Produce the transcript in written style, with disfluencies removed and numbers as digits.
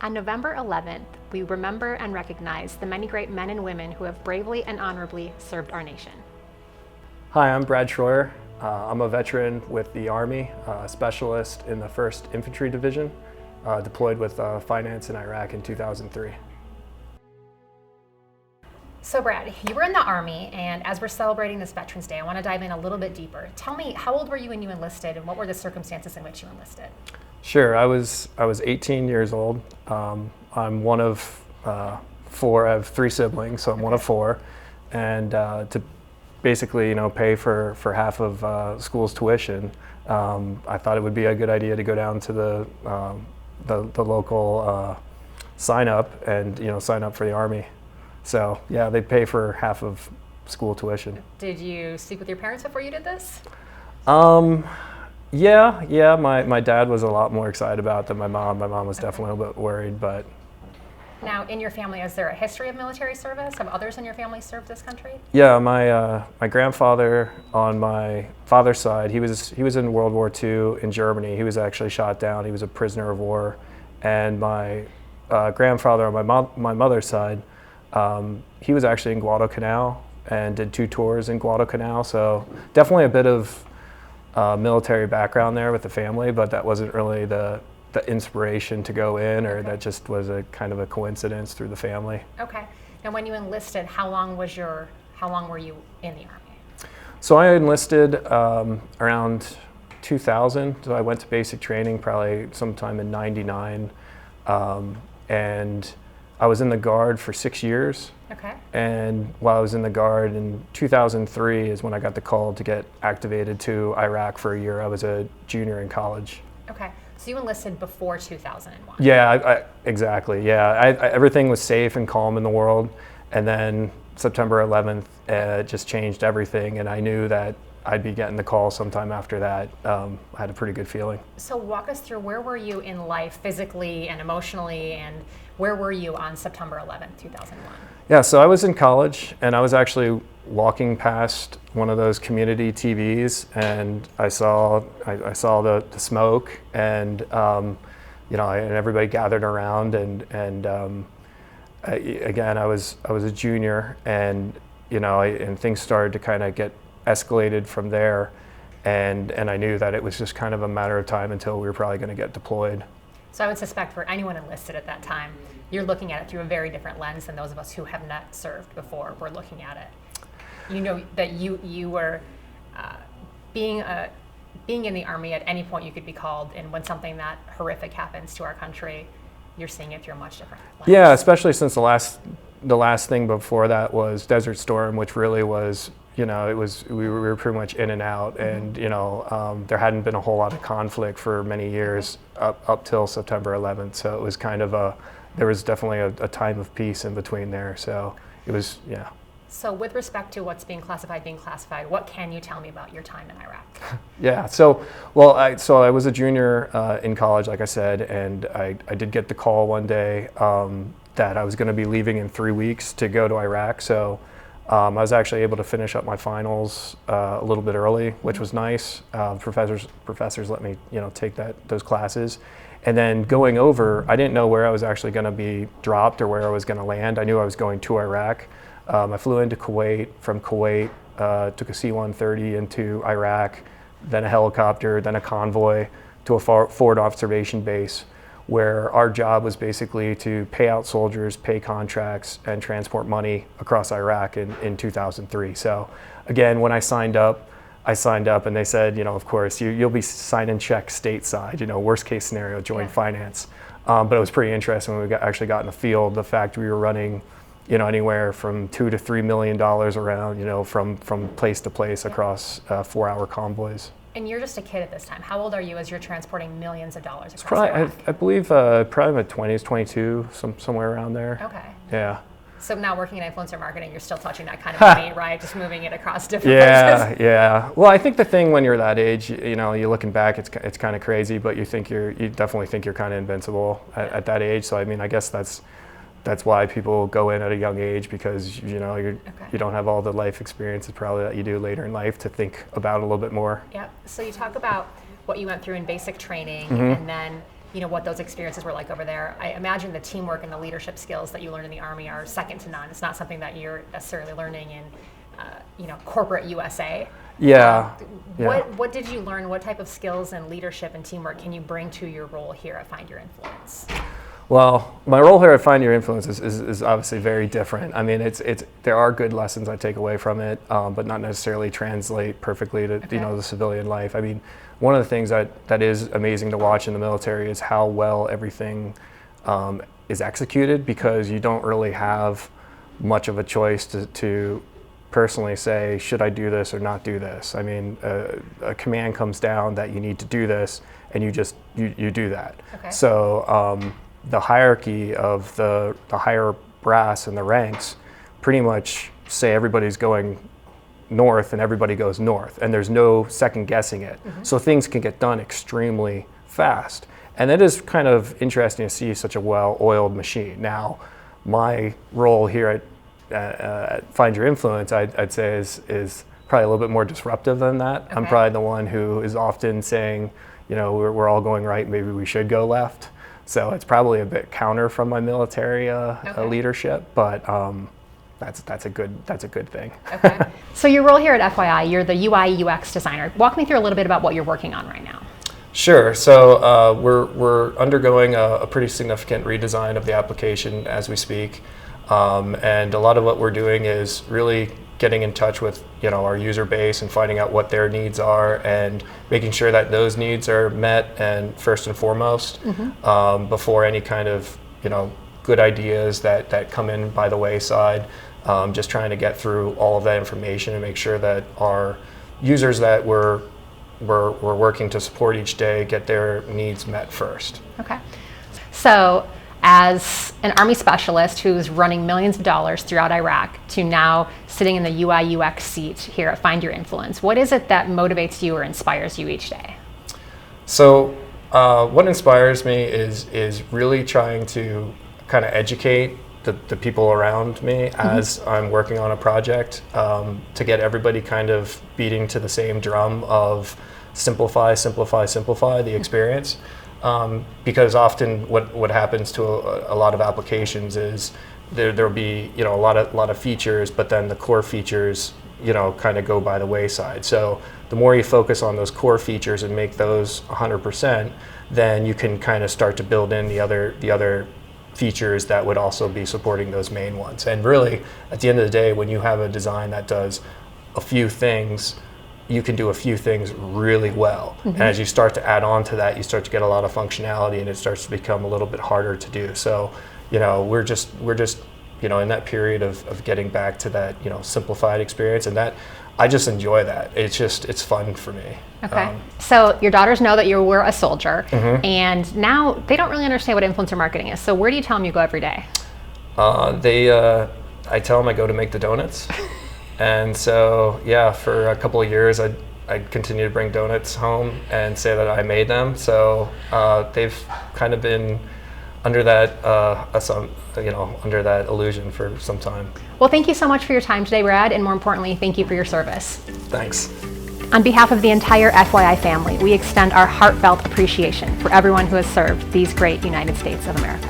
On November 11th, we remember and recognize the many great men and women who have bravely and honorably served our nation. Hi, I'm Brad Shroyer. I'm a veteran with the Army, a specialist in the 1st Infantry Division, deployed with finance in Iraq in 2003. So Brad, you were in the Army, and as we're celebrating this Veterans Day, I want to dive in a little bit deeper. Tell me, how old were you when you enlisted, and what were the circumstances in which you enlisted? Sure, I was 18 years old. I'm one of 4. I have 3 siblings, so I'm one of 4, and to basically, pay for half of school's tuition, I thought it would be a good idea to go down to the local sign up and sign up for the Army. So yeah, they pay for half of school tuition. Did you speak with your parents before you did this? Yeah. My dad was a lot more excited about it than my mom. My mom was definitely a little bit worried, but. Now, in your family, is there a history of military service? Have others in your family served this country? Yeah, my grandfather on my father's side, he was in World War II in Germany. He was actually shot down. He was a prisoner of war. And my grandfather on my mother's side, he was actually in Guadalcanal and did 2 tours in Guadalcanal. So definitely a bit of military background there with the family, but that wasn't really the inspiration to go in, or that just was a kind of a coincidence through the family. Okay. Now, when you enlisted, how long were you in the Army? So I enlisted around 2000. So I went to basic training probably sometime in '99, and I was in the Guard for 6 years. Okay. And while I was in the Guard in 2003 is when I got the call to get activated to Iraq for a year. I was a junior in college. Okay. So you enlisted before 2001? Yeah, exactly. Yeah, everything was safe and calm in the world, and then September 11th just changed everything, and I knew that I'd be getting the call sometime after that. I had a pretty good feeling. So walk us through, where were you in life physically and emotionally, and where were you on September 11th, 2001? Yeah, so I was in college, and I was actually walking past one of those community TVs, and I saw the smoke, and and everybody gathered around, and again, I was a junior, and and things started to kind of get escalated from there, and I knew that it was just kind of a matter of time until we were probably going to get deployed. So I would suspect for anyone enlisted at that time, you're looking at it through a very different lens than those of us who have not served before were looking at it. You know that you were being in the Army, at any point you could be called, and when something that horrific happens to our country, you're seeing it through a much different lens. Yeah, especially since the last thing before that was Desert Storm, which really was, we were pretty much in and out, and there hadn't been a whole lot of conflict for many years up till September 11th. So it was kind of there was definitely a time of peace in between there. So it was, yeah. So with respect to what's being classified, what can you tell me about your time in Iraq? Yeah, so I was a junior in college, like I said, and I did get the call one day that I was going to be leaving in 3 weeks to go to Iraq. So I was actually able to finish up my finals a little bit early, which was nice. Professors let me take those classes. And then going over, I didn't know where I was actually going to be dropped or where I was going to land. I knew I was going to Iraq. I flew into Kuwait. From Kuwait, took a C-130 into Iraq, then a helicopter, then a convoy to a forward observation base, where our job was basically to pay out soldiers, pay contracts, and transport money across Iraq in 2003. So again, when I signed up and they said, of course, you'll be signing checks stateside, worst case scenario, joint finance. But it was pretty interesting when we actually got in the field, the fact we were running anywhere from $2 to $3 million around, from place to place across 4-hour convoys. And you're just a kid at this time. How old are you as you're transporting millions of dollars across Iraq? I believe probably in my 20s, 22, somewhere around there. Okay. Yeah. So now working in influencer marketing, you're still touching that kind of money, right? Just moving it across different places. Yeah. Well, I think the thing when you're that age, you're looking back, it's kind of crazy, but you definitely think you're kind of invincible at that age. So I mean, I guess that's why people go in at a young age, because you don't have all the life experiences probably that you do later in life to think about a little bit more. Yep. So you talk about what you went through in basic training, and then what those experiences were like over there. I imagine the teamwork and the leadership skills that you learn in the Army are second to none. It's not something that you're necessarily learning in, corporate USA. Yeah. What did you learn? What type of skills and leadership and teamwork can you bring to your role here at Find Your Influence? Well, my role here at Find Your Influence is obviously very different. I mean, there are good lessons I take away from it, but not necessarily translate perfectly to the civilian life. I mean, one of the things that is amazing to watch in the military is how well everything is executed, because you don't really have much of a choice to personally say, should I do this or not do this? I mean, a command comes down that you need to do this, and you do that. Okay. So the hierarchy of the higher brass and the ranks pretty much say everybody's going north and everybody goes north, and there's no second guessing it. So things can get done extremely fast. And it is kind of interesting to see such a well-oiled machine. Now, my role here at Find Your Influence, I'd say is probably a little bit more disruptive than that. Okay. I'm probably the one who is often saying, we're all going right, maybe we should go left. So it's probably a bit counter from my military leadership, but that's a good thing. Okay. So your role here at FYI, you're the UI UX designer. Walk me through a little bit about what you're working on right now. Sure. So we're undergoing a pretty significant redesign of the application as we speak, and a lot of what we're doing is really getting in touch with our user base and finding out what their needs are and making sure that those needs are met and first and foremost before any kind of good ideas that come in by the wayside. Just trying to get through all of that information and make sure that our users that we're working to support each day get their needs met first. Okay. So as an Army specialist who's running millions of dollars throughout Iraq to now sitting in the UI UX seat here at Find Your Influence, what is it that motivates you or inspires you each day? So what inspires me is really trying to kind of educate the people around me as I'm working on a project, to get everybody kind of beating to the same drum of simplify the experience. Because often what happens to a lot of applications is there'll be a lot of features, but then the core features kind of go by the wayside. So the more you focus on those core features and make those 100%, then you can kind of start to build in the other features that would also be supporting those main ones. And really, at the end of the day, when you have a design that does a few things, you can do a few things really well. And as you start to add on to that, you start to get a lot of functionality, and it starts to become a little bit harder to do. So, we're just in that period of getting back to that simplified experience, and that I just enjoy that. It's fun for me. Okay. So your daughters know that you were a soldier, and now they don't really understand what influencer marketing is. So where do you tell them you go every day? I tell them I go to make the donuts. And so, for a couple of years, I'd continue to bring donuts home and say that I made them. So they've kind of been under that under that illusion for some time. Well, thank you so much for your time today, Brad, and more importantly, thank you for your service. Thanks. On behalf of the entire FYI family, we extend our heartfelt appreciation for everyone who has served these great United States of America.